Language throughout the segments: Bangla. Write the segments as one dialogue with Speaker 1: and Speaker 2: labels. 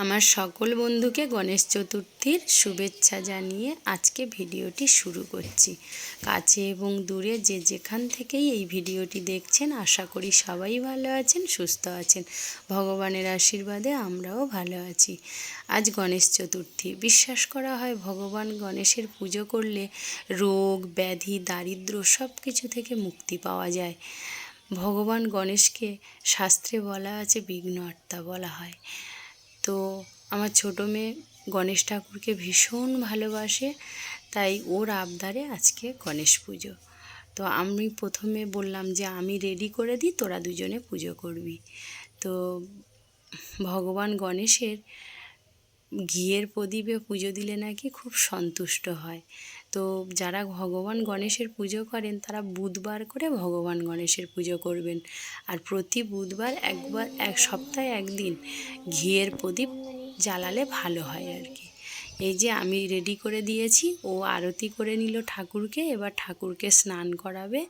Speaker 1: আমার সকল বন্ধুকে গণেশ চতুর্থীর শুভেচ্ছা জানিয়ে আজকে ভিডিওটি শুরু করছি। কাছে এবং দূরে যে যেখান থেকেই এই ভিডিওটি দেখছেন আশা করি সবাই ভালো আছেন, সুস্থ আছেন। ভগবানের আশীর্বাদে আমরাও ভালো আছি। আজ গণেশ চতুর্থী। বিশ্বাস করা হয় ভগবান গণেশের পুজো করলে রোগ ব্যাধি দারিদ্র সব কিছু থেকে মুক্তি পাওয়া যায়। ভগবান গণেশকে শাস্ত্রে বলা আছে বিঘ্নহর্তা বলা হয়। তো আমার ছোটো মেয়ে গণেশ ঠাকুরকে ভীষণ ভালোবাসে, তাই ওর আবদারে আজকে গণেশ পুজো। তো আমি প্রথমে বললাম যে আমি রেডি করে দিই, তোরা দুজনে পুজো করবি। তো ভগবান গণেশের ঘিয়ের প্রদীপে পুজো দিলে নাকি খুব সন্তুষ্ট হয়। তো যারা ভগবান গণেশের পুজো করেন তারা বুধবার করে ভগবান গণেশের পুজো করবেন। আর প্রতি বুধবার এক সপ্তাহে একদিন ঘিয়ের প্রদীপ জ্বালালে ভালো হয় আর কি। এই যে আমি রেডি করে দিয়েছি, ও আরতি করে নিল ঠাকুরকে, এবার ঠাকুরকে স্নান করাবে।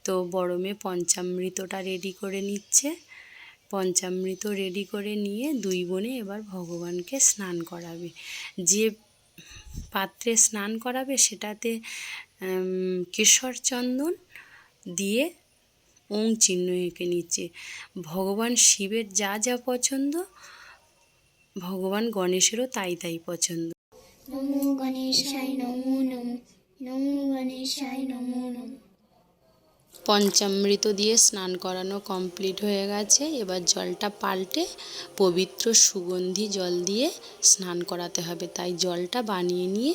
Speaker 1: তো বড় মেয়ে পঞ্চামৃতটা রেডি করে নিচ্ছে। পঞ্চামৃত রেডি করে নিয়ে দুই বোনে এবার ভগবানকে স্নান করাবে। যে পাত্রে স্নান করাবে সেটাতে কেশর চন্দন দিয়ে ওং চিহ্ন এঁকে নিচ্ছে। ভগবান শিবের যা যা পছন্দ ভগবান গণেশেরও তাই তাই পছন্দ।
Speaker 2: নমো গণেশায় নমো নমো, নমো গণেশায় নমো নমো।
Speaker 1: পঞ্চামৃত দিয়ে স্নান করানো কমপ্লিট হয়ে গেছে। এবার জলটা পাল্টে পবিত্র সুগন্ধি জল দিয়ে স্নান করাতে হবে, তাই জলটা বানিয়ে নিয়ে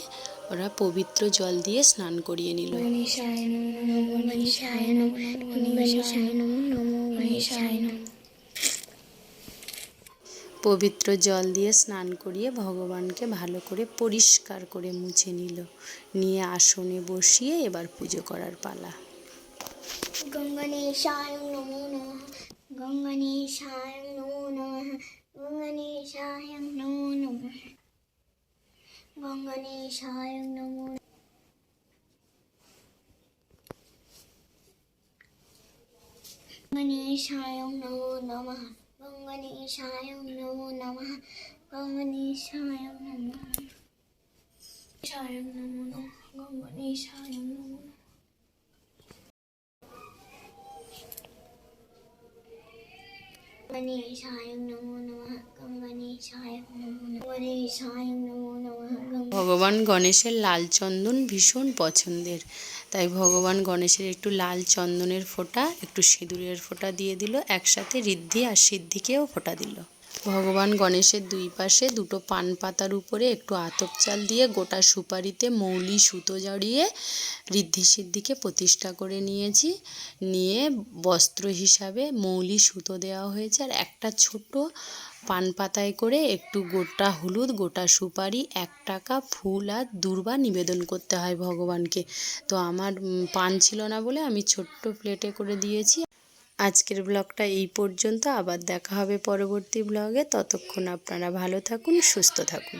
Speaker 1: ওরা পবিত্র জল দিয়ে স্নান করিয়ে নিল।
Speaker 2: গণেশায় নমো নমো, গণেশায় নমো নমো, গণেশায় নমো নমো, গণেশায় নমো।
Speaker 1: পবিত্র জল দিয়ে স্নান করিয়ে ভগবানকে ভালো করে পরিষ্কার করে মুছে নিল, নিয়ে আসনে বসিয়ে এবার পুজো করার পালা।
Speaker 2: গঙ্গণেশায় নমো নমঃ, গঙ্গণেশায় নমো নমঃ, গঙ্গণেশায় নমো নমঃ, গঙ্গণেশায় নমো নমঃ, গঙ্গণেশায় নমো নমঃ, গঙ্গণেশায় নমো নমঃ, গঙ্গণেশায় নমো নমঃ, গঙ্গণেশায় নমো নমঃ, গঙ্গণেশায় নমো নমঃ। গণেশায় নমো নমঃ, গণেশায় নমো নমঃ, গণেশায় নমো নমঃ।
Speaker 1: ভগবান গণেশের লাল চন্দন ভীষণ পছন্দের, তাই ভগবান গণেশের একটু লাল চন্দনের ফোঁটা একটু সিঁদুরের ফোঁটা দিয়ে দিল, একসাথে ঋদ্ধি আর সিদ্ধিকেও ফোঁটা দিল। ভগবান গণেশের দুই পাশে দুটো পান পাতার উপরে একটু আতপ চাল দিয়ে গোটা সুপারিতে মৌলি সুতো জড়িয়ে ঋদ্ধি সিদ্ধিকে প্রতিষ্ঠা করে নিয়েছি। নিয়ে বস্ত্র হিসাবে মৌলি সুতো দেওয়া হয়েছে, আর একটা ছোট পান পাতায় করে একটু গোটা হলুদ গোটা সুপারি 1 টাকা ফুল আর দূর্বা নিবেদন করতে হয় ভগবানকে। তো আমার পান ছিল না বলে আমি ছোট্ট প্লেটে করে দিয়েছি। আজকের ব্লগটা এই পর্যন্ত, আবার দেখা হবে পরবর্তী ব্লগে। ততক্ষণ আপনারা ভালো থাকুন, সুস্থ থাকুন।